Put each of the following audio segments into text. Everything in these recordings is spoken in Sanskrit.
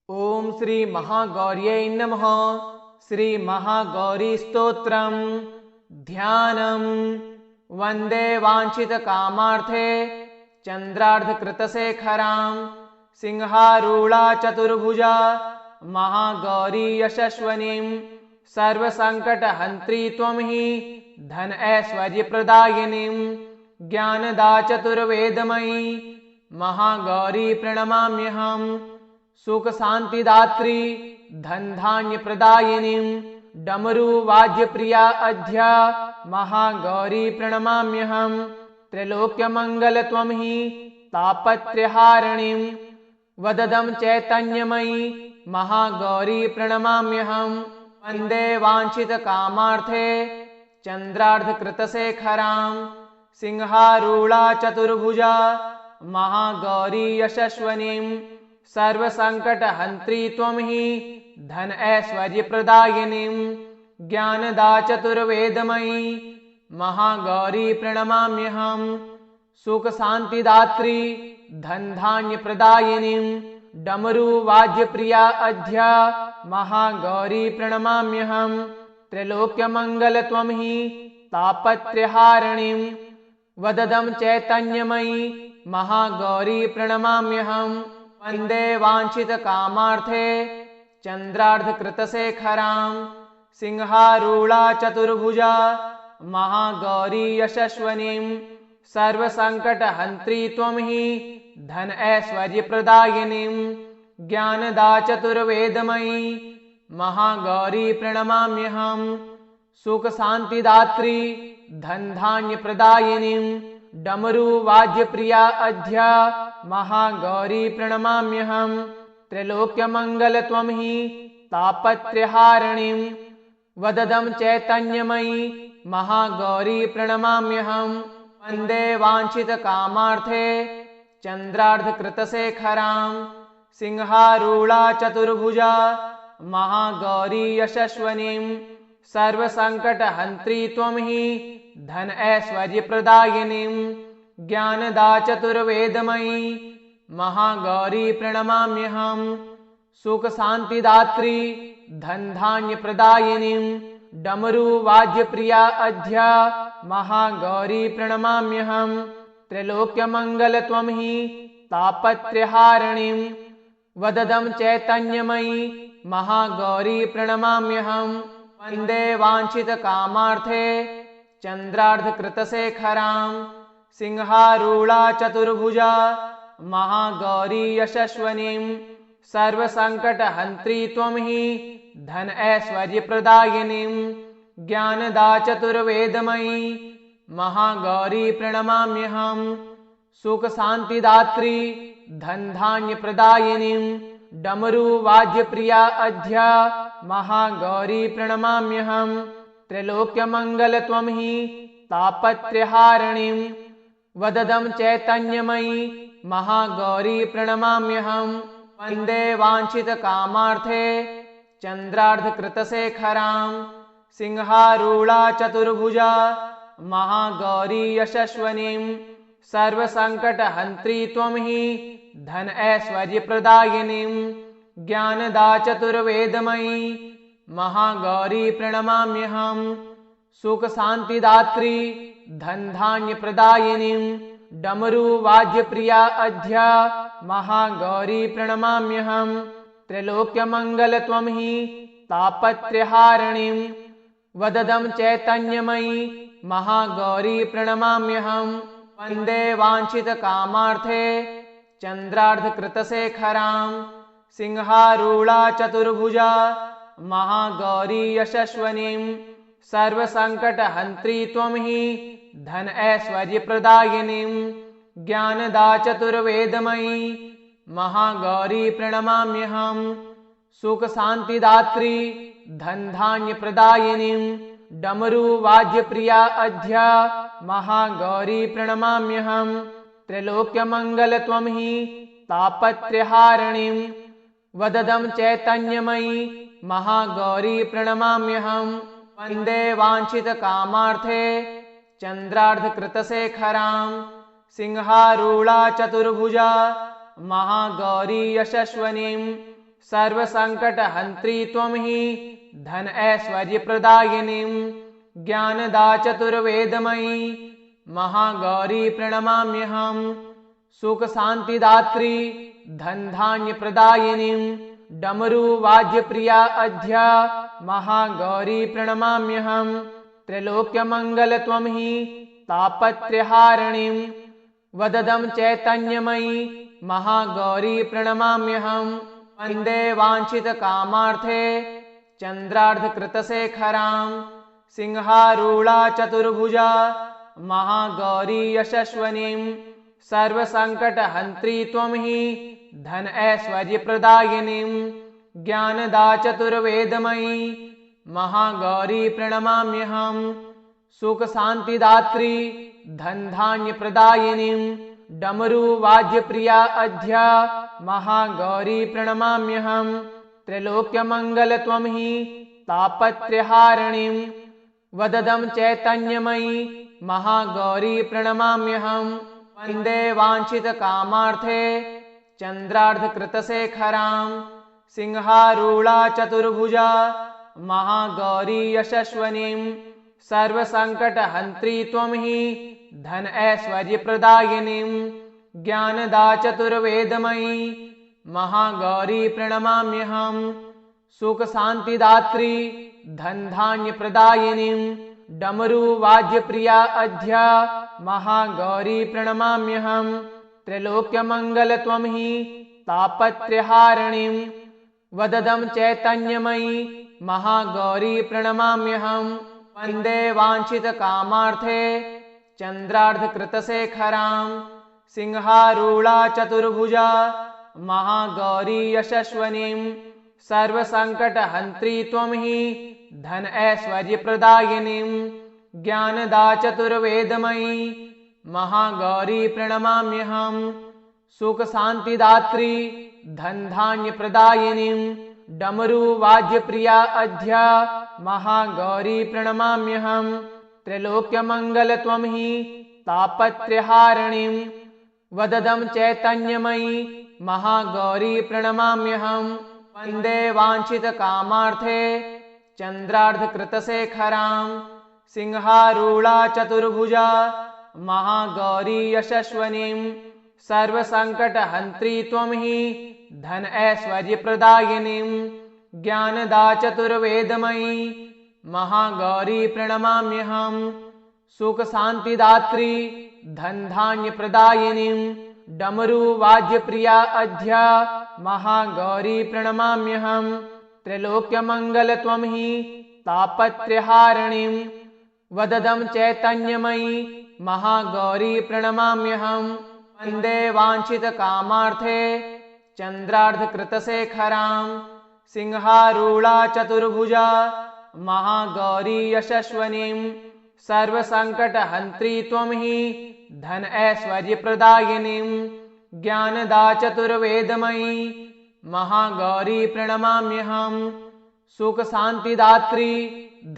ओम श्री महागौर्यै नमः। श्री महागौरी स्तोत्रम् ध्यानम्। वंदे वांछित कामार्थे चंद्रार्धकृतशेखरां सिंहारूढ़ा चतुर्भुजा महागौरी यशस्वनीं सर्वसंकटहंत्री त्वं हि धन ऐश्वर्य प्रदायिनीं ज्ञानदा चतुर्वेदमयी महागौरी प्रणमाम्यहम्। सुख शांतिदात्री धन धान्य प्रदायिनीं डमरू वाद्य प्रिया अध्या महागौरी प्रणमाम्यहम्। त्रैलोक्य मंगल त्वं हि तापत्रयहारिणीं वददं चैतन्यमयी महागौरी प्रणमाम्यहम्। वंदे वांछित कामार्थे चंद्रार्धकृतशेखरां सिंहारूढ़ा चतुर्भुजा महागौरी यशस्वनीं सर्वसंकटहंत्री त्वं हि धन ऐश्वर्य प्रदायिनीं ज्ञानदा चतुर्वेदमयी महागौरी प्रणमाम्यहम्। सुख शांतिदात्री धन धान्य प्रदायिनीं डमरू वाद्य प्रिया अध्या महागौरी प्रणमाम्यहम्। त्रैलोक्य मंगल त्वं हि तापत्रयहारिणीं वददं चैतन्यमयी महागौरी प्रणमाम्यहम्। वंदे वांछित कामार्थे चंद्रार्धकृतशेखरां सिंहारूढ़ा चतुर्भुजा महागौरी यशस्वनीं सर्वसंकटहंत्री त्वं हि धन ऐश्वर्य प्रदायिनीं ज्ञानदा चतुर्वेदमयी महागौरी प्रणमाम्यहम्। सुख शांतिदात्री धन धान्य प्रदायिनीं डमरू वाद्य प्रिया अध्या महागौरी प्रणमाम्यहम्। त्रैलोक्य मंगल त्वं हि तापत्रयहारिणीं वददं चैतन्यमयी महागौरी प्रणमाम्यहम्। वंदे वांछित कामार्थे चंद्रार्धकृतशेखरां सिंहारूढ़ा चतुर्भुजा महागौरी यशस्वनीं सर्वसंकटहंत्री त्वं हि धन ऐश्वर्य प्रदायिनीं ज्ञानदा चतुर्वेदमयी महागौरी प्रणमाम्यहम्। सुख शांतिदात्री धन धान्य प्रदायिनीं डमरू वाद्य प्रिया अध्या महागौरी प्रणमाम्यहम्। त्रैलोक्य मंगल त्वं हि तापत्रयहारिणीं वददं चैतन्यमयी महागौरी प्रणमाम्यहम्। वंदे वांछित कामार्थे चंद्रार्धकृतशेखरां सिंहारूढ़ा चतुर्भुजा महागौरी यशस्वनीं सर्वसंकटहंत्री त्वं हि धन ऐश्वर्य प्रदायिनीं ज्ञानदा चतुर्वेदमयी महागौरी प्रणमाम्यहम्। सुख शांतिदात्री धन धान्य प्रदायिनीं डमरू वाद्य प्रिया अध्या महागौरी प्रणमाम्यहम्। त्रैलोक्य मंगल त्वं हि तापत्रयहारिणीं वददं चैतन्यमयी महागौरी प्रणमाम्यहम्। वंदे वांछित कामार्थे चंद्रार्धकृतशेखरां सिंहारूढ़ा चतुर्भुजा महागौरी यशस्वनीं सर्वसंकटहंत्री त्वं हि धन ऐश्वर्य प्रदायिनीं ज्ञानदा चतुर्वेदमयी महागौरी प्रणमाम्यहम्। सुख शांतिदात्री धन धान्य प्रदायिनीं डमरू वाद्य प्रिया अध्या महागौरी प्रणमाम्यहम्। त्रैलोक्य मंगल त्वं हि तापत्रयहारिणीं वददं चैतन्यमयी महागौरी प्रणमाम्यहम्। वंदे वांछित कामार्थे चंद्रार्धकृतशेखरां सिंहारूढ़ा चतुर्भुजा महागौरी यशस्वनीं सर्वसंकटहंत्री त्वं हि धन ऐश्वर्य प्रदायिनीं ज्ञानदा चतुर्वेदमयी महागौरी प्रणमाम्यहम्। सुख शांतिदात्री धन धान्य प्रदायिनीं डमरू वाद्य प्रिया अध्या महागौरी प्रणमाम्यहम्। त्रैलोक्य मंगल त्वं हि तापत्रयहारिणीं वददं चैतन्यमयी महागौरी प्रणमाम्यहम्। वंदे वांछित कामार्थे चंद्रार्धकृतशेखरां सिंहारूढ़ा चतुर्भुजा महागौरी यशस्वनीं सर्वसंकटहन्त्री त्वं हि धन ऐश्वर्यप्रदायिनीं ज्ञानदा चतुर्वेदमयी महागौरी प्रणमाम्यहम् सुखशान्तिदात्री धनधान्यप्रदायिनीं डमरुवाद्यप्रिया अध्या महागौरी प्रणमाम्यहम् त्रैलोक्यमङ्गल त्वं हि तापत्रयहारिणीं वददं चैतन्यमयी महागौरी प्रणमाम्यहम् वन्दे वाञ्छितकामार्थे चन्द्रार्धकृतशेखरां सिंहारूढा चतुर्भुजा महागौरी यशस्विनीं सर्वसंकटहन्त्री त्वं हि धन ऐश्वर्यप्रदायिनीं ज्ञानदा चतुर्वेदमयी महागौरी प्रणमाम्यहम् सुखशान्तिदात्री धनधान्यप्रदायिनीं डमरुवाद्यप्रिया अध्या महागौरी प्रणमाम्यहम् त्रैलोक्यमङ्गल त्वं हि तापत्रयहारिणीं वददं चैतन्यमयी महागौरी प्रणमाम्यहम् वन्दे वाञ्छितकामार्थे चन्द्रार्धकृतशेखरां सिंहारूढा चतुर्भुजा महागौरी यशस्विनीं सर्वसंकटहन्त्री त्वं हि धन ऐश्वर्यप्रदायिनीं ज्ञानदा चतुर्वेदमयी महागौरी प्रणमाम्यहम् सुखशान्तिदात्री धनधान्यप्रदायिनीं डमरुवाद्यप्रिया अध्या महागौरी प्रणमाम्यहम् त्रैलोक्यमङ्गल त्वं हि तापत्रयहारिणीं वददं चैतन्यमयी महागौरी प्रणमाम्यहम् वन्दे वाञ्छितकामार्थे चन्द्रार्धकृतशेखरां सिंहारूढा चतुर्भुजा महागौरी यशस्विनीं सर्वसंकटहन्त्री त्वं हि धन ऐश्वर्यप्रदायिनीं ज्ञानदा चतुर्वेदमयी महागौरी प्रणमाम्यहम् सुखशान्तिदात्री धनधान्यप्रदायिनीं डमरुवाद्यप्रिया अध्या महागौरी प्रणमाम्यहम् त्रैलोक्यमङ्गल त्वं हि तापत्रयहारिणीं वददं चैतन्यमयी महागौरी प्रणमाम्यहम् वन्दे वाञ्छितकामार्थे चन्द्रार्धकृतशेखरां सिंहारूढा चतुर्भुजा महागौरी यशस्विनीं सर्वसंकटहन्त्री त्वं हि धन ऐश्वर्यप्रदायिनीं ज्ञानदा चतुर्वेदमयी महागौरी प्रणमाम्यहम् सुखशान्तिदात्री धनधान्यप्रदायिनीं डमरुवाद्यप्रिया अध्या महागौरी प्रणमाम्यहम् त्रैलोक्यमङ्गल त्वं हि तापत्रयहारिणीं वददं चैतन्यमयी महागौरी प्रणमाम्यहम् वन्दे वाञ्छितकामार्थे चन्द्रार्धकृतशेखरां सिंहारूढा चतुर्भुजा महागौरी यशस्विनीं सर्वसंकटहन्त्री त्वं हि धन ऐश्वर्यप्रदायिनीं ज्ञानदा चतुर्वेदमयी महागौरी प्रणमाम्यहम् सुखशान्तिदात्री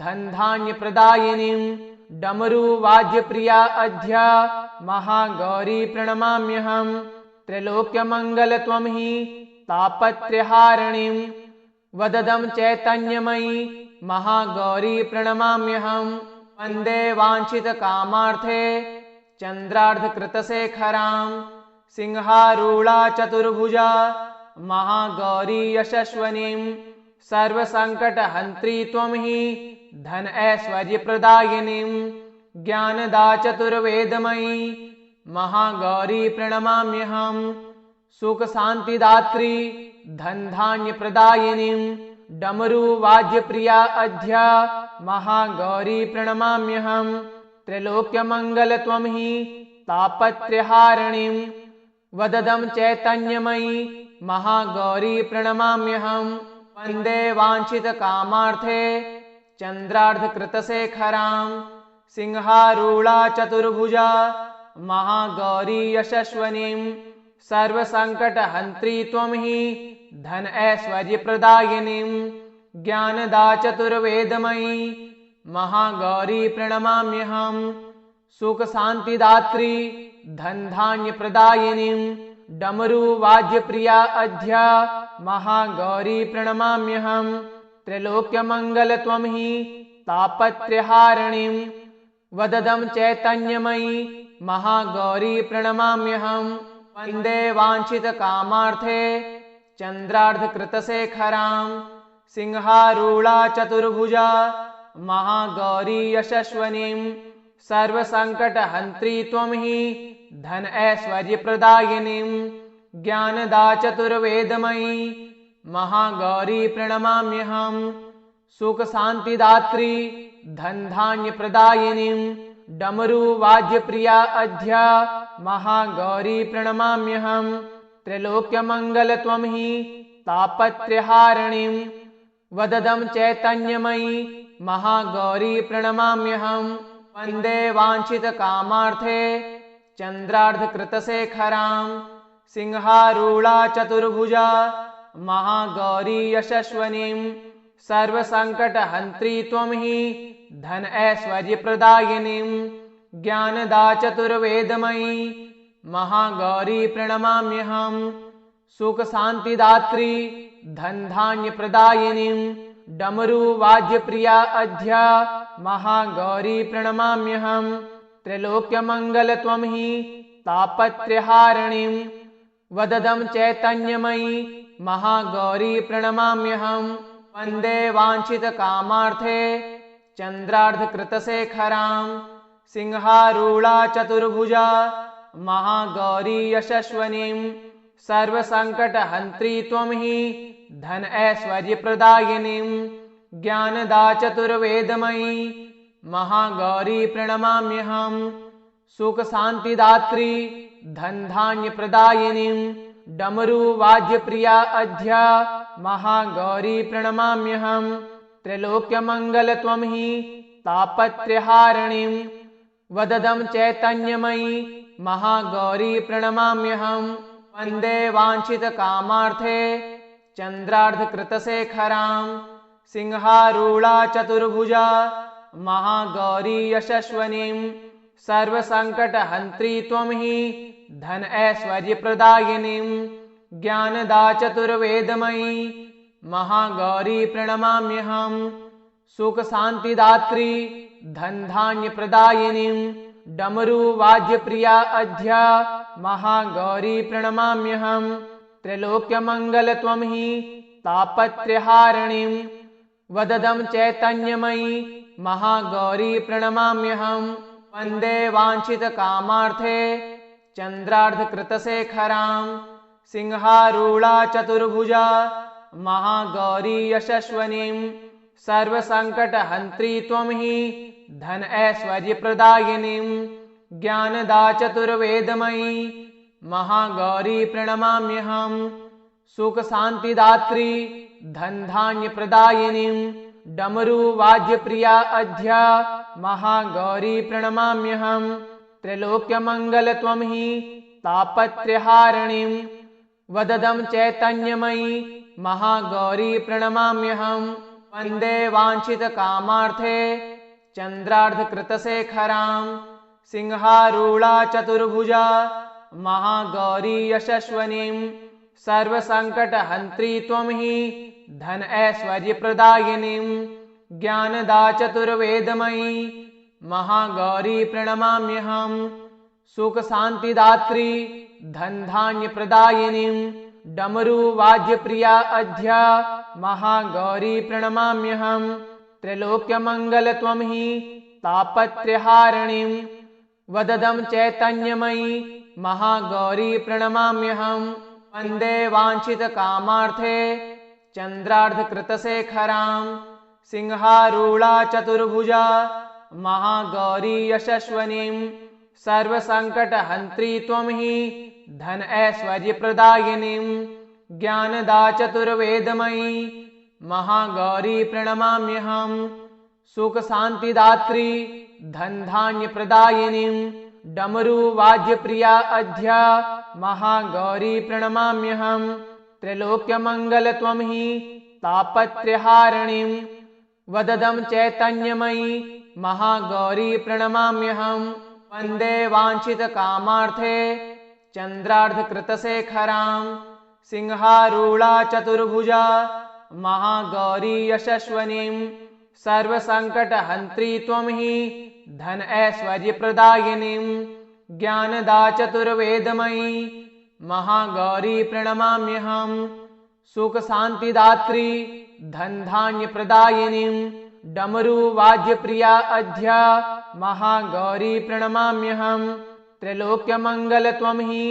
धनधान्यप्रदायिनीं डमरुवाद्यप्रिया अध्या महागौरी प्रणमाम्यहम् त्रैलोक्यमङ्गल त्वं हि तापत्रयहारिणीं वददं चैतन्यमयी महागौरी प्रणमाम्यहम् वन्दे वाञ्छितकामार्थे चन्द्रार्धकृतशेखरां सिंहारूढा चतुर्भुजा महागौरी यशस्विनीं सर्वसंकटहन्त्री त्वं हि धन ऐश्वर्यप्रदायिनीं ज्ञानदा चतुर्वेदमयी महागौरी प्रणमाम्यहम् सुखशान्तिदात्री धनधान्यप्रदायिनीं डमरुवाद्यप्रिया अध्या महागौरी प्रणमाम्यहम् त्रैलोक्यमङ्गल त्वं हि तापत्रयहारिणीं वददं चैतन्यमयी महागौरी प्रणमाम्यहम् वन्दे वाञ्छितकामार्थे चन्द्रार्धकृतशेखरां सिंहारूढा चतुर्भुजा महागौरी यशस्विनीं सर्वसंकटहन्त्री त्वं हि धन ऐश्वर्यप्रदायिनीं ज्ञानदा चतुर्वेदमयी महागौरी प्रणमाम्यहम् सुखशान्तिदात्री धनधान्यप्रदायिनीं डमरुवाद्यप्रिया अध्या महागौरी प्रणमाम्यहम् त्रैलोक्यमङ्गलत्वं हि तापत्रयहारिणीं वददं चैतन्यमयी महागौरी प्रणमाम्यहम् वन्दे वाञ्छितकामार्थे चन्द्रार्धकृतशेखरां सिंहारूढा चतुर्भुजा महागौरी यशस्वनीं सर्वसङ्कटहन्त्री त्वं हि धन ऐश्वर्यप्रदायिनीं ज्ञानदा चतुर्वेदमयी महागौरी प्रणमाम्यहम् सुखशान्तिदात्री धनधान्यप्रदायिनीं डमरुवाद्यप्रिया अध्या महागौरी प्रणमाम्यहम् त्रैलोक्यमङ्गलत्वं हि तापत्रयहारिणीं वददं चैतन्यमयी महागौरी प्रणमाम्यहम् वन्दे वाञ्छितकामार्थे चन्द्रार्धकृतशेखरां सिंहारूढा चतुर्भुजा महागौरी यशस्वनीं सर्वसङ्कटहन्त्री त्वं हि धन ऐश्वर्यप्रदायिनीं ज्ञानदा चतुर्वेदमयी महागौरी प्रणमाम्यहम् सुखशान्तिदात्री धनधान्यप्रदायिनीं डमरुवाद्यप्रिया अध्या महागौरी प्रणमाम्यहम् त्रैलोक्यमङ्गलत्वं हि तापत्रयहारिणीं वददं चैतन्यमयी महागौरी प्रणमाम्यहम् वन्दे वाञ्छितकामार्थे चन्द्रार्धकृतशेखरां सिंहारूढा चतुर्भुजा महागौरी यशस्वनीं सर्वसङ्कटहन्त्री त्वं हि धन ऐश्वर्यप्रदायिनीं ज्ञानदा चतुर्वेदमयी महागौरी प्रणमाम्यहम् सुखशान्तिदात्री धनधान्यप्रदायिनीं डमरुवाद्यप्रिया अध्या महागौरी प्रणमाम्यहम् त्रैलोक्यमङ्गलत्वं हि तापत्रयहारिणीं वददं चैतन्यमयी महागौरी प्रणमाम्यहम् वन्दे वाञ्छितकामार्थे चन्द्रार्धकृतशेखरां सिंहारूढा चतुर्भुजा महागौरी यशस्वनीं सर्वसङ्कटहन्त्री त्वं हि धन ऐश्वर्यप्रदायिनीं ज्ञानदा चतुर्वेदमयी महागौरी प्रणमाम्यहम् सुखशान्तिदात्री धनधान्यप्रदायिनीं डमरुवाद्यप्रिया अध्या महागौरी प्रणमाम्यहम् त्रैलोक्यमङ्गलत्वं हि तापत्रयहारिणीं वददं चैतन्यमयी महागौरी प्रणमाम्यहम् वन्दे वाञ्छितकामार्थे चन्द्रार्धकृतशेखरां सिंहारूढा चतुर्भुजा महागौरी यशस्वनीं सर्वसङ्कटहन्त्री त्वं हि धन ऐश्वर्यप्रदायिनीं ज्ञानदा चतुर्वेदमयी महागौरी प्रणमाम्यहम् सुखशान्तिदात्री धनधान्यप्रदायिनीं डमरुवाद्यप्रिया अध्या महागौरी प्रणमाम्यहम् त्रैलोक्यमङ्गलत्वं हि तापत्रयहारिणीं वददं चैतन्यमयी महागौरी प्रणमाम्यहम् वन्दे वाञ्छितकामार्थे चन्द्रार्धकृतशेखरां सिंहारूढा चतुर्भुजा महागौरी यशस्वनीं सर्वसङ्कटहन्त्री त्वं हि धन ऐश्वर्यप्रदायिनीं ज्ञानदा चतुर्वेदमयी महागौरी प्रणमाम्यहम् सुखशान्तिदात्री धनधान्यप्रदायिनीं डमरुवाद्यप्रिया अध्या महागौरी प्रणमाम्यहम् त्रैलोक्यमङ्गलत्वं हि तापत्रयहारिणीं वददं चैतन्यमयी महागौरी प्रणमाम्यहम् वन्दे वाञ्छितकामार्थे चन्द्रार्धकृतशेखरां सिंहारूढा चतुर्भुजा महागौरी यशस्वनीं सर्वसङ्कटहन्त्री त्वं हि धन ऐश्वर्यप्रदायिनीं ज्ञानदा चतुर्वेदमयी महागौरी प्रणमाम्यहम् सुखशान्तिदात्री धनधान्यप्रदायिनीं डमरुवाद्यप्रिया अध्या महागौरी प्रणमाम्यहम् त्रैलोक्यमङ्गलत्वं हि तापत्रयहारिणीं वददं चैतन्यमयी महागौरी प्रणमाम्यहम् वन्दे वाञ्छितकामार्थे चन्द्रार्धकृतशेखरां सिंहारूढ़ा चतुर्भुजा महागौरी यशस्वनीं सर्वसंकटहन्त्री त्वं हि धन ऐश्वर्य प्रदायिनीं ज्ञानदा चतुर्वेदमयी महागौरी प्रणमाम्यहम् सुख शांतिदात्री धन धान्य प्रदायिनीं डमरू वाद्य प्रिया अध्या महागौरी प्रणमाम्यहम् त्रैलोक्य मंगल त्वं हि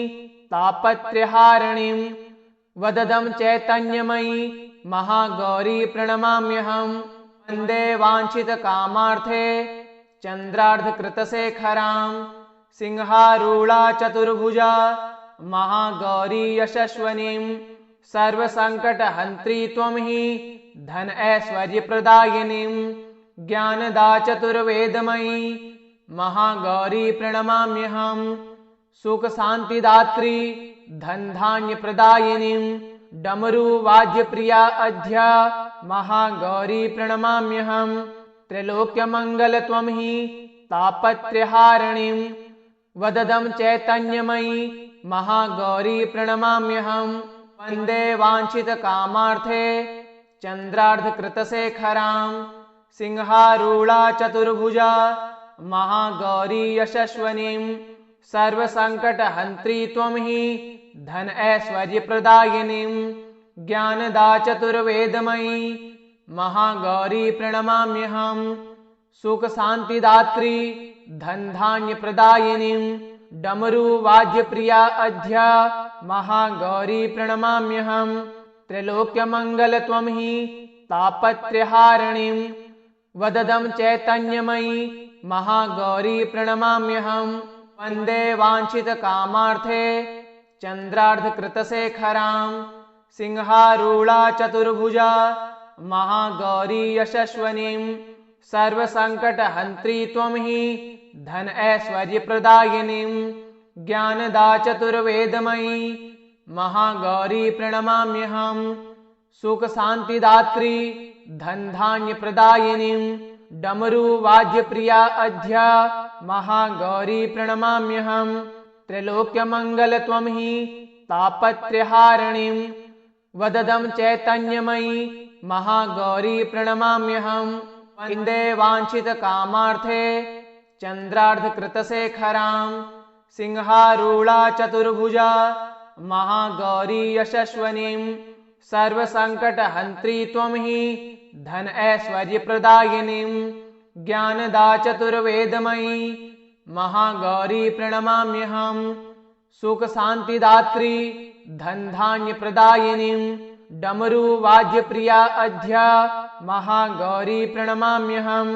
तापत्रयहारिणीं वददं चैतन्यमयी महागौरी प्रणमाम्यहम् वन्दे वाञ्छित कामार्थे चन्द्रार्धकृतशेखरां सिंहारूढ़ा चतुर्भुजा महागौरी यशस्वनीं सर्वसंकटहन्त्री त्वं हि धन ऐश्वर्य प्रदायिनीं ज्ञानदा चतुर्वेदमयी महागौरी प्रणमाम्यहम् सुख शांतिदात्री धन धान्य प्रदायिनीं डमरू वाद्य प्रिया अध्या महागौरी प्रणमाम्यहम् त्रैलोक्य मंगल त्वं हि तापत्रयहारिणीं वददं चैतन्यमयी महागौरी प्रणमाम्यहम् वन्दे वाञ्छित कामार्थे चन्द्रार्धकृतशेखरां सिंहारूढ़ा चतुर्भुजा महागौरी यशस्वनीं सर्वसंकटहन्त्री त्वं हि धन ऐश्वर्य प्रदायिनीं ज्ञानदा चतुर्वेदमयी महागौरी प्रणमाम्यहम् सुख शांतिदात्री धन धान्य प्रदायिनीं डमरू वाद्य प्रिया अध्या महागौरी प्रणमाम्यहम् त्रैलोक्य मंगल त्वं हि तापत्रयहारिणीं वददं चैतन्यमयी महागौरी प्रणमाम्यहम् वन्दे वाञ्छित कामार्थे चन्द्रार्धकृतशेखरां सिंहारूढ़ा चतुर्भुजा महागौरी यशस्वनीं सर्वसंकटहन्त्री त्वं हि धन ऐश्वर्य प्रदायिनीं ज्ञानदा चतुर्वेदमयी महागौरी प्रणमाम्यहम् सुख शांतिदात्री धन धान्य प्रदायिनीं डमरू वाद्य प्रिया अध्या महागौरी प्रणमाम्यहम् त्रैलोक्य मंगल त्वं हि तापत्रयहारिणीं वददं चैतन्यमयी महागौरी प्रणमाम्यहम् वन्दे वाञ्छित कामार्थे चन्द्रार्धकृतशेखरां सिंहारूढ़ा चतुर्भुजा महागौरी यशस्वनीं सर्वसंकटहन्त्री त्वं हि धन ऐश्वर्य प्रदायिनीं ज्ञानदा चतुर्वेदमयी महागौरी प्रणमाम्यहम् सुख शांतिदात्री धन धान्य प्रदायिनीं डमरू वाद्य प्रिया अध्या महागौरी प्रणमाम्यहम्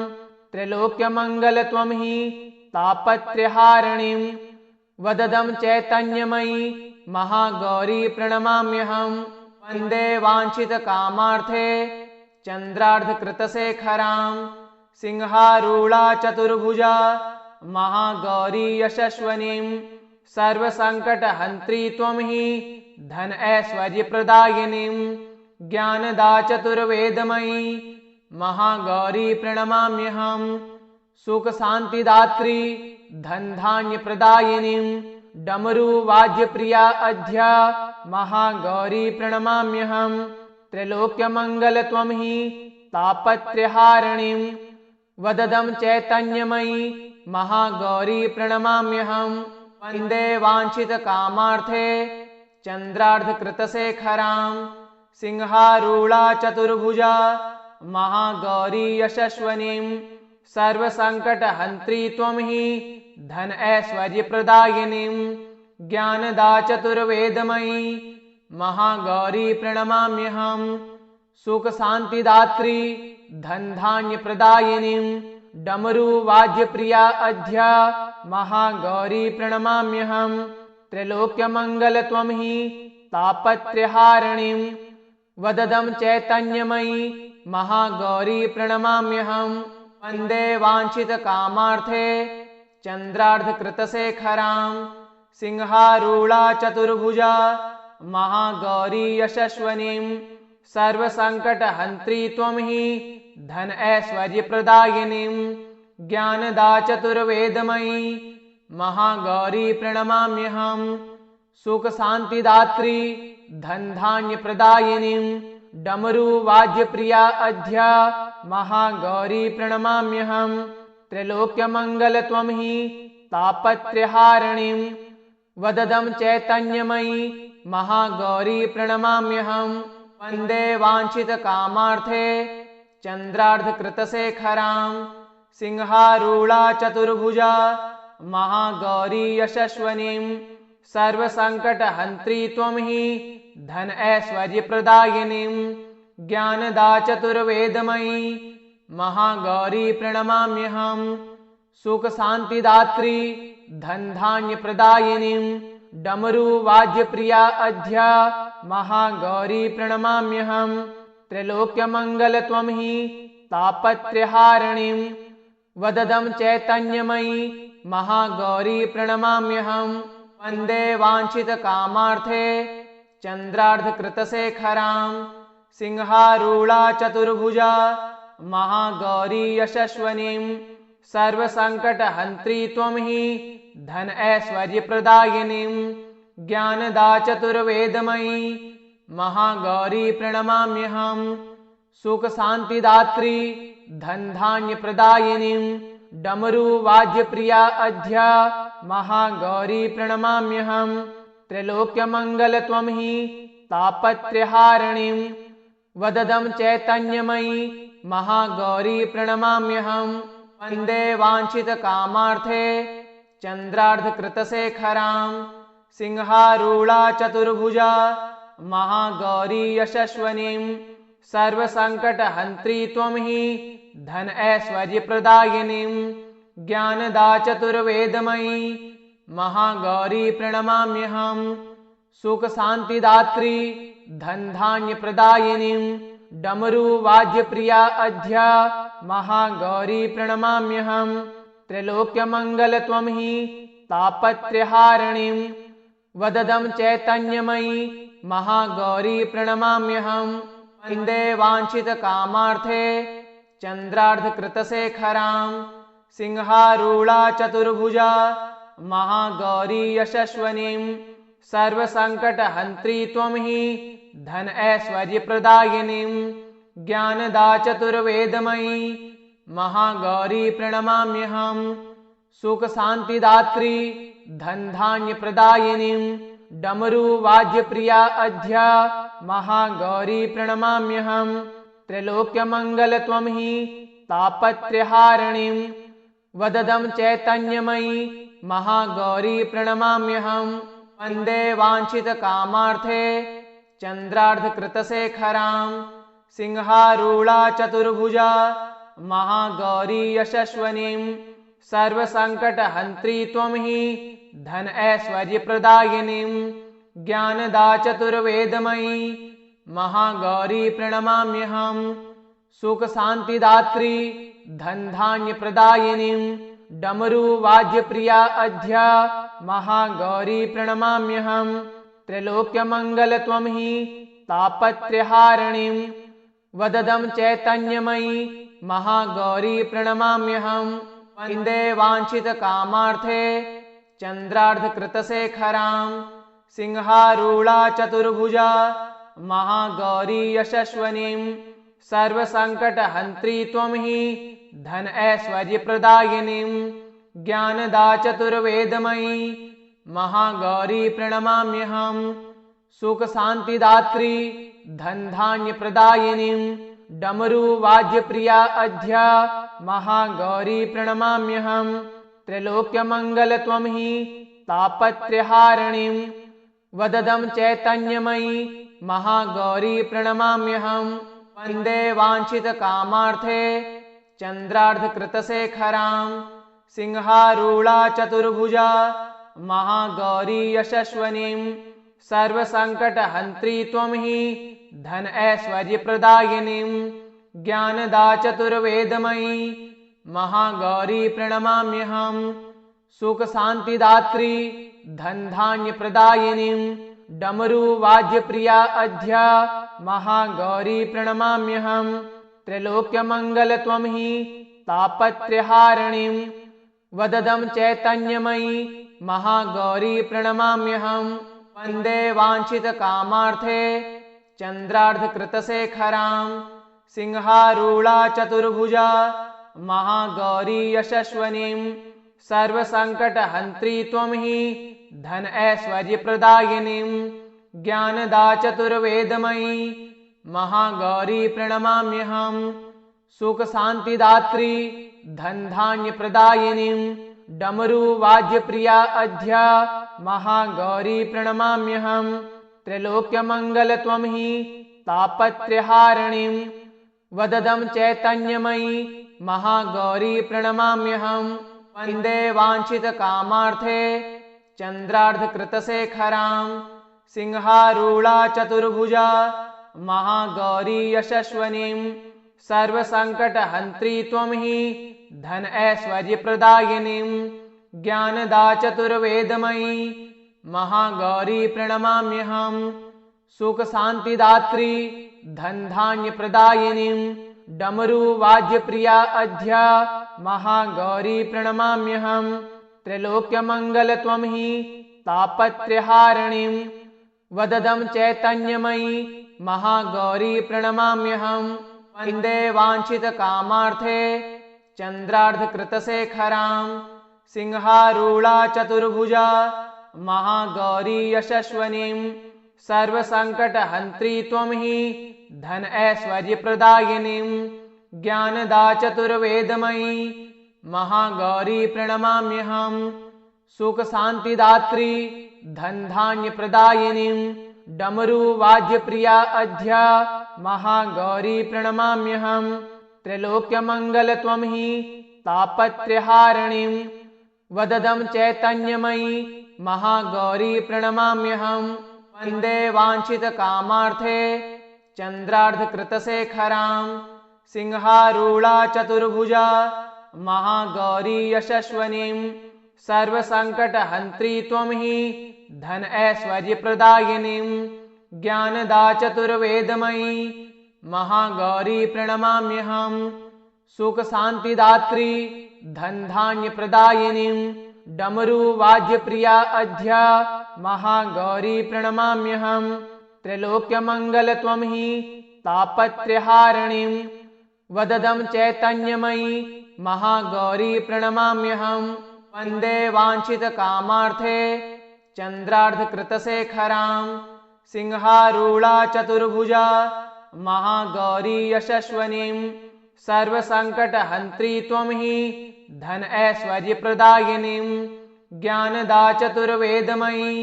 त्रैलोक्य मंगल त्वं हि तापत्रयहारिणीं वददं चैतन्यमयी महागौरी प्रणमाम्यहम् वन्दे वाञ्छित कामार्थे चन्द्रार्धकृतशेखरां सिंहारूढ़ा चतुर्भुजा महागौरी यशस्वनीं सर्वसंकटहन्त्री त्वं हि धन ऐश्वर्य प्रदायिनीं ज्ञानदा चतुर्वेदमयी महागौरी प्रणमाम्यहम् सुख शांतिदात्री धन धान्य प्रदायिनीं डमरू वाद्य प्रिया अध्या महागौरी प्रणमाम्यहम् त्रैलोक्य मंगल त्वं हि तापत्रयहारिणीं वददं चैतन्यमयी महागौरी प्रणमाम्यहम् वन्दे वाञ्छित कामार्थे चन्द्रार्धकृतशेखरां सिंहारूढ़ा चतुर्भुजा महागौरी यशस्वनीं सर्वसंकटहन्त्री त्वं हि धन ऐश्वर्य प्रदायिनीं ज्ञानदा चतुर्वेदमयी महागौरी प्रणमाम्यहम् सुख शांतिदात्री धन धान्य प्रदायिनीं डमरू वाद्य प्रिया अध्या महागौरी प्रणमाम्यहम् त्रैलोक्य मंगल त्वं हि तापत्रयहारिणीं वददं चैतन्यमयी महागौरी प्रणमाम्यहम् वन्दे वाञ्छित कामार्थे चन्द्रार्धकृतशेखरां सिंहारूढ़ा चतुर्भुजा महागौरी यशस्वनीं सर्वसंकटहन्त्री त्वं हि धन ऐश्वर्य प्रदायिनीं ज्ञानदा चतुर्वेदमयी महागौरी प्रणमाम्यहम् सुख शांतिदात्री धनधान्यप्रदायिनीं डमरुवाद्यप्रिया अध्या महागौरी प्रणमाम्यहम्। त्रैलोक्यमङ्गलत्वं हि तापत्रयहारिणीं वददं चैतन्यमयी महागौरी प्रणमाम्यहम्। वन्दे वाञ्छितकामार्थे चन्द्रार्धकृतशेखरां सिंहारूढा चतुर्भुजा महागौरी यशस्वनीं। सर्वसङ्कटहन्त्री त्वं हि धन ऐश्वर्यप्रदायिनीं ज्ञानदा चतुर्वेदमयी महागौरी प्रणमाम्यहम्। सुखशान्तिदात्री धनधान्यप्रदायिनीं डमरुवाद्यप्रिया अध्या महागौरी प्रणमाम्यहम्। त्रैलोक्यमङ्गलत्वं हि तापत्रयहारिणीं वददं चैतन्यमयी महागौरी प्रणमाम्यहम्। वन्दे वाञ्छितकामार्थे चन्द्रार्धकृतशेखरां सिंहारूढा चतुर्भुजा महागौरी यशस्वनीं। सर्वसङ्कटहन्त्री त्वं हि धन ऐश्वर्यप्रदायिनीं ज्ञानदा चतुर्वेदमयी महागौरी प्रणमाम्यहम्। सुखशान्तिदात्री धनधान्यप्रदायिनीं डमरुवाद्यप्रिया अध्या महागौरी प्रणमाम्यहम्। त्रैलोक्यमङ्गलत्वं हि तापत्रयहारिणीं वददं चैतन्यमयी महागौरी प्रणमाम्यहम्। वन्दे वाञ्छितकामार्थे चन्द्रार्धकृतशेखरां सिंहारूढा चतुर्भुजा महागौरी यशस्वनीं। सर्वसङ्कटहन्त्री त्वं हि धन ऐश्वर्यप्रदायिनीं ज्ञानदा चतुर्वेदमयी महागौरी प्रणमाम्यहम्। सुखशान्तिदात्री धनधान्यप्रदायिनीं डमरुवाद्यप्रिया अध्या महागौरी प्रणमाम्यहम्। त्रैलोक्यमङ्गलत्वं हि तापत्रयहारिणीं वददं चैतन्यमयी महागौरी प्रणमाम्यहम्। वन्दे वाञ्छितकामार्थे चन्द्रार्धकृतशेखरां सिंहारूढा चतुर्भुजा महागौरी यशस्वनीं। सर्वसङ्कटहन्त्री त्वं हि धन ऐश्वर्यप्रदायिनीं ज्ञानदा चतुर्वेदमयी महागौरी प्रणमाम्यहम्। सुखशान्तिदात्री धनधान्यप्रदायिनीं डमरुवाद्यप्रिया अध्या महागौरी प्रणमाम्यहम्। त्रैलोक्यमङ्गलत्वं हि तापत्रयहारिणीं वददं चैतन्यमयी महागौरी प्रणमाम्यहम्। वन्दे वाञ्छितकामार्थे चन्द्रार्धकृतशेखरां सिंहारूढा चतुर्भुजा महागौरी यशस्वनीं। सर्वसङ्कटहन्त्री त्वं हि धन ऐश्वर्यप्रदायिनीं ज्ञानदा चतुर्वेदमयी महागौरी प्रणमाम्यहम्। सुखशान्तिदात्री धनधान्यप्रदायिनीं डमरुवाद्यप्रिया अध्या महागौरी प्रणमाम्यहम्। त्रैलोक्यमङ्गलत्वं हि तापत्रयहारिणीं वददं चैतन्यमयी महागौरी प्रणमाम्यहम्। वन्दे वाञ्छितकामार्थे चन्द्रार्धकृतशेखरां सिंहारूढा चतुर्भुजा महागौरी यशस्वनीं। सर्वसङ्कटहन्त्री त्वं हि धन ऐश्वर्यप्रदायिनीं ज्ञानदा चतुर्वेदमयी महागौरी प्रणमाम्यहम्। सुखशान्तिदात्री धनधान्यप्रदायिनीं डमरुवाद्यप्रिया अध्या महागौरी प्रणमाम्यहम्। त्रैलोक्यमङ्गलत्वं हि तापत्रयहारिणीं वददं चैतन्यमयी महागौरी प्रणमाम्यहम्। वन्दे वाञ्छितकामार्थे चन्द्रार्धकृतशेखरां सिंहारूढा चतुर्भुजा महागौरी यशस्वनीं। सर्वसङ्कटहन्त्री त्वं हि धन ऐश्वर्यप्रदायिनीं ज्ञानदा चतुर्वेदमयी महागौरी प्रणमाम्यहम्। सुखशान्तिदात्री धनधान्यप्रदायिनीं डमरुवाद्यप्रिया अध्या महागौरी प्रणमाम्यहम्। त्रैलोक्यमङ्गलत्वं हि तापत्रयहारिणीं वददं चैतन्यमयी महागौरी प्रणमाम्यहम्। वन्दे वाञ्छितकामार्थे चन्द्रार्धकृतशेखरां सिंहारूढा चतुर्भुजा महागौरी यशस्वनीं सर्वसङ्कटहन्त्री त्वं हि धन ऐश्वर्यप्रदायिनीं ज्ञानदा चतुर्वेदमयी महागौरी प्रणमाम्यहम् सुखशान्तिदात्री धनधान्यप्रदायिनीं डमरुवाद्यप्रिया अध्या महागौरी प्रणमाम्यहम् त्रैलोक्यमङ्गल त्वं हि तापत्रयहारिणीं वददं चैतन्यमयी महागौरी प्रणमाम्यहम् वन्दे वाञ्छितकामार्थे चन्द्रार्धकृतशेखरां सिंहारूढा चतुर्भुजा महागौरी यशस्वनीं सर्वसङ्कटहन्त्री त्वं हि धन ऐश्वर्यप्रदायिनीं ज्ञानदा चतुर्वेदमयी महागौरी प्रणमाम्यहम् सुखशान्तिदात्री धनधान्यप्रदायिनीं डमरुवाद्यप्रिया अध्या महागौरी प्रणमाम्यहम् त्रैलोक्यमङ्गल त्वं हि तापत्रयहारिणीं वददं चैतन्यमयी महागौरी प्रणमाम्यहम् वन्दे वाञ्छितकामार्थे चन्द्रार्धकृतशेखरां सिंहारूढा चतुर्भुजा महागौरी यशस्वनीं सर्वसङ्कटहन्त्री त्वं हि धन ऐश्वर्यप्रदायिनीं ज्ञानदा चतुर्वेदमयी महागौरी प्रणमाम्यहम् सुखशान्तिदात्री धनधान्यप्रदायिनीं डमरुवाद्यप्रिया अध्या महागौरी प्रणमाम्यहम् त्रैलोक्यमङ्गल त्वं हि तापत्रयहारिणीं वददं चैतन्यमयी महागौरी प्रणमाम्यहम् वन्दे वाञ्छितकामार्थे चन्द्रार्धकृतशेखरां सिंहारूढा चतुर्भुजा महागौरी यशस्वनीं सर्वसङ्कटहन्त्री त्वं हि धन ऐश्वर्यप्रदायिनीं ज्ञानदा चतुर्वेदमयी महागौरी प्रणमाम्यहम् सुखशान्तिदात्री धनधान्यप्रदायिनीं डमरुवाद्यप्रिया अध्या महागौरी प्रणमाम्यहम् त्रैलोक्यमङ्गल त्वं हि तापत्रयहारिणीं वददं चैतन्यमयी महागौरी प्रणमाम्यहम् वन्दे वाञ्छितकामार्थे चन्द्रार्धकृतशेखरां सिंहारूढा चतुर्भुजा महागौरी यशस्वनीं सर्वसङ्कटहन्त्री त्वं हि धन ऐश्वर्यप्रदायिनीं ज्ञानदा चतुर्वेदमयी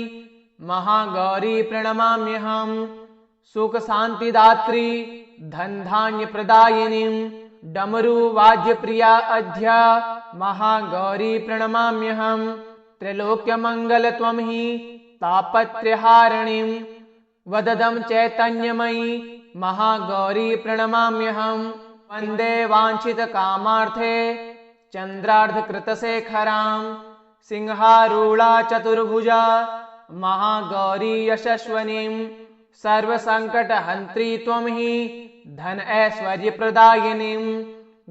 महागौरी प्रणमाम्यहम् सुखशान्तिदात्री धनधान्यप्रदायिनीं डमरुवाद्यप्रिया अध्या महागौरी प्रणमाम्यहम् त्रैलोक्यमङ्गल त्वं हि तापत्रयहारिणीं वददं चैतन्यमयी महागौरी प्रणमाम्यहम् वन्दे वाञ्छितकामार्थे चन्द्रार्धकृतशेखरां सिंहारूढा चतुर्भुजा महागौरी यशस्वनीं सर्वसङ्कटहन्त्री त्वं हि धन ऐश्वर्यप्रदायिनीं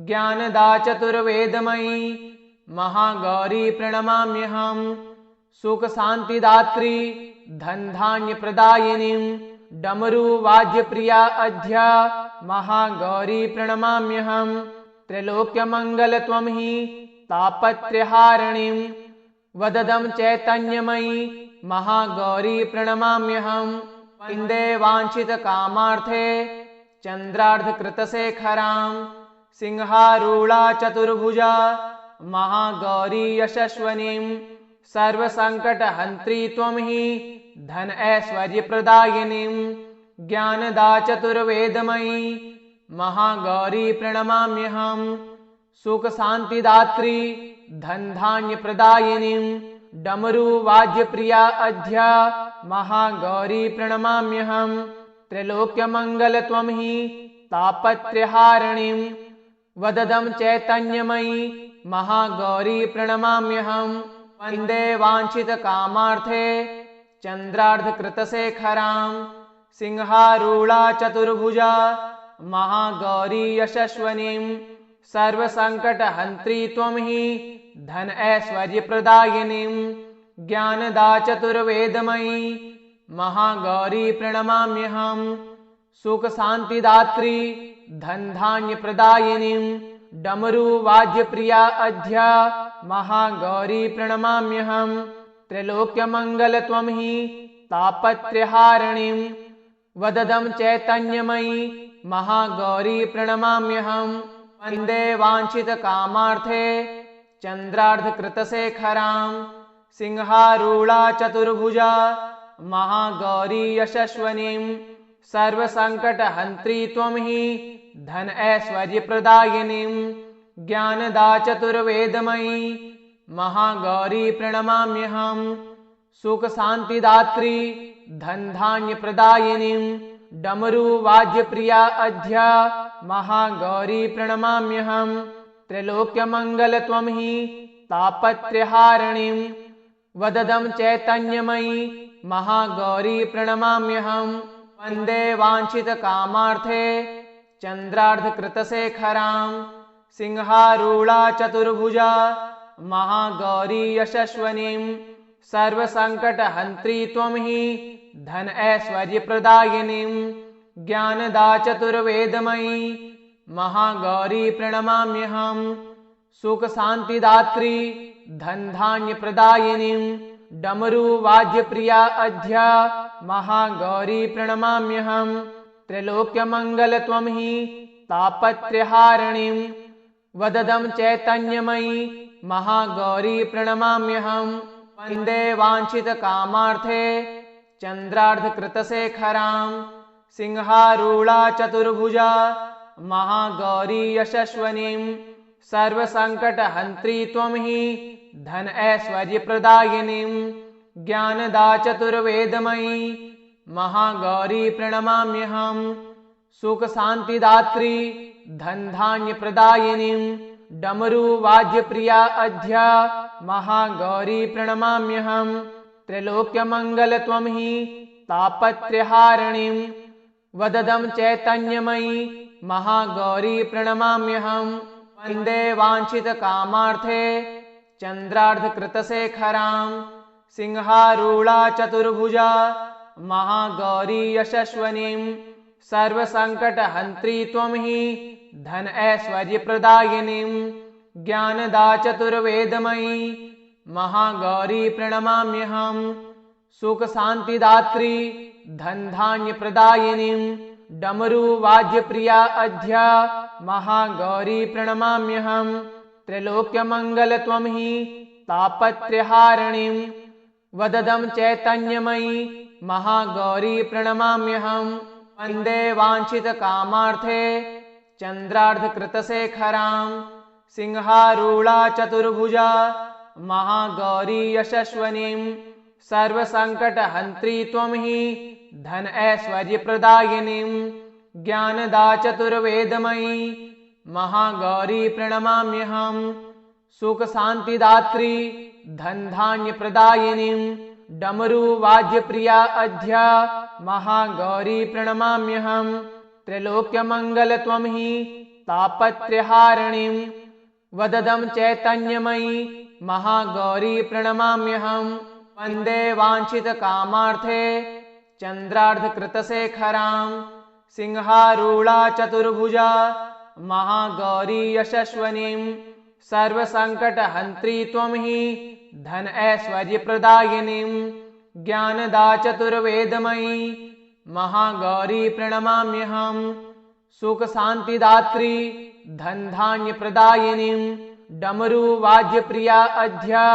ज्ञानदा चतुर्वेदमयी महागौरी प्रणमाम्यहम् सुखशान्तिदात्री धनधान्यप्रदायिनीं डमरुवाद्यप्रिया अध्या महागौरी प्रणमाम्यहम् त्रैलोक्यमङ्गल त्वं हि तापत्रयहारिणीं वददं चैतन्यमयी महागौरी प्रणमाम्यहम् वन्दे वाञ्छितकामार्थे चन्द्रार्धकृतशेखरां सिंहारूढा चतुर्भुजा महागौरी यशस्वनीं सर्वसङ्कटहन्त्री त्वं हि धन ऐश्वर्यप्रदायिनीं ज्ञानदा चतुर्वेदमयी महागौरी प्रणमाम्यहम् सुखशान्तिदात्री धनधान्यप्रदायिनीं डमरुवाद्यप्रिया अध्या महागौरी प्रणमाम्यहम् त्रैलोक्यमङ्गल त्वं हि तापत्रयहारिणीं वददं चैतन्यमयी महागौरी प्रणमाम्यहम् वन्दे वाञ्छितकामार्थे चन्द्रार्धकृतशेखरां सिंहारूढा चतुर्भुजा महागौरी यशस्वनीं सर्वसङ्कटहन्त्री त्वं हि धन ऐश्वर्यप्रदायिनीं ज्ञानदा चतुर्वेदमयी महागौरी प्रणमाम्यहम् सुखशान्तिदात्री धनधान्यप्रदायिनीं डमरुवाद्यप्रिया अध्या महागौरी प्रणमाम्यहम् त्रैलोक्यमङ्गलत्वं हि तापत्रयहारिणीं वददं चैतन्यमयी महागौरी प्रणमाम्यहम् वन्दे वाञ्छितकामार्थे चन्द्रार्धकृतशेखरां सिंहारूढा चतुर्भुजा महागौरी यशस्विनीं सर्वसङ्कटहन्त्री त्वं हि धन ऐश्वर्यप्रदायिनीं ज्ञानदा चतुर्वेदमयी महागौरी प्रणमाम्यहम् सुखशान्तिदात्री धनधान्यप्रदायिनीं डमरुवाद्यप्रिया अध्या महागौरी प्रणमाम्यहम् त्रैलोक्यमङ्गलत्वं हि तापत्रयहारिणीं वददं चैतन्यमयी महागौरी प्रणमाम्यहम् वन्दे वाञ्छितकामार्थे चन्द्रार्धकृतशेखरां सिंहारूढा चतुर्भुजा महागौरी यशस्विनीं सर्वसङ्कटहन्त्री त्वं हि धन ऐश्वर्यप्रदायिनीं ज्ञानदा चतुर्वेदमयी महागौरी प्रणमाम्यहम् सुखशान्तिदात्री धनधान्यप्रदायिनीं डमरुवाद्यप्रिया अध्या महागौरी प्रणमाम्यहम् त्रैलोक्यमङ्गलत्वं हि तापत्रयहारिणीं वददं चैतन्यमयी महागौरी प्रणमाम्यहम् वन्दे वाञ्छितकामार्थे चन्द्रार्धकृतशेखरां सिंहारूढा चतुर्भुजा महागौरी यशस्विनीं सर्वसङ्कटहन्त्री त्वं हि धन ऐश्वर्यप्रदायिनीं ज्ञानदा चतुर्वेदमयी महागौरी प्रणमाम्यहम् सुखशान्तिदात्री धनधान्यप्रदायिनीं डमरुवाद्यप्रिया अध्या महागौरी प्रणमाम्यहम् त्रैलोक्यमङ्गलत्वं हि तापत्रयहारिणीं वददं चैतन्यमयी महागौरी प्रणमाम्यहम् वन्दे वाञ्छितकामार्थे चन्द्रार्धकृतशेखरां सिंहारूढा चतुर्भुजा महागौरी यशस्विनीं सर्वसङ्कटहन्त्री त्वं हि धन ऐश्वर्यप्रदायिनीं ज्ञानदा चतुर्वेदमयी महागौरी प्रणमाम्यहम् सुखशान्तिदात्री धनधान्यप्रदायिनीं डमरुवाद्यप्रिया अध्या महागौरी प्रणमाम्यहम् त्रैलोक्यमङ्गलत्वं हि तापत्रयहारिणीं वददं चैतन्यमयी महागौरी प्रणमाम्यहम् वन्दे वाञ्छितकामार्थे चन्द्रार्धकृतशेखरां सिंहारूढा चतुर्भुजा महागौरी यशस्विनीं सर्वसङ्कटहन्त्री त्वं हि धन ऐश्वर्यप्रदायिनीं ज्ञानदा चतुर्वेदमयी महागौरी प्रणमाम्यहम् सुखशान्तिदात्री धनधान्यप्रदायिनीं डमरुवाद्यप्रिया अध्या महागौरी प्रणमाम्यहम् त्रैलोक्यमङ्गलत्वं हि तापत्रयहारिणीं वददं चैतन्यमयी महागौरी प्रणमाम्यहम् वन्दे वाञ्छितकामार्थे चन्द्रार्धकृतशेखरां सिंहारूढा चतुर्भुजा महागौरी यशस्विनीं सर्वसङ्कटहन्त्री त्वं हि धन ऐश्वर्यप्रदायिनीं ज्ञानदा चतुर्वेदमयी महागौरी प्रणमाम्यहम् सुखशान्तिदात्री धनधान्यप्रदायिनीं डमरुवाद्यप्रिया अध्या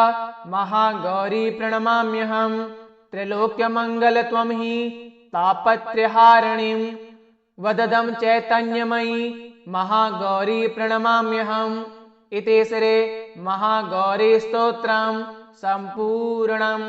महागौरी प्रणमाम्यहम् त्रैलोक्यमङ्गलत्वं हि तापत्रयहारिणीं वददं चैतन्यमयी महागौरी प्रणमाम्यहम् इति श्री महागौरी स्तोत्रं सम्पूर्णम्।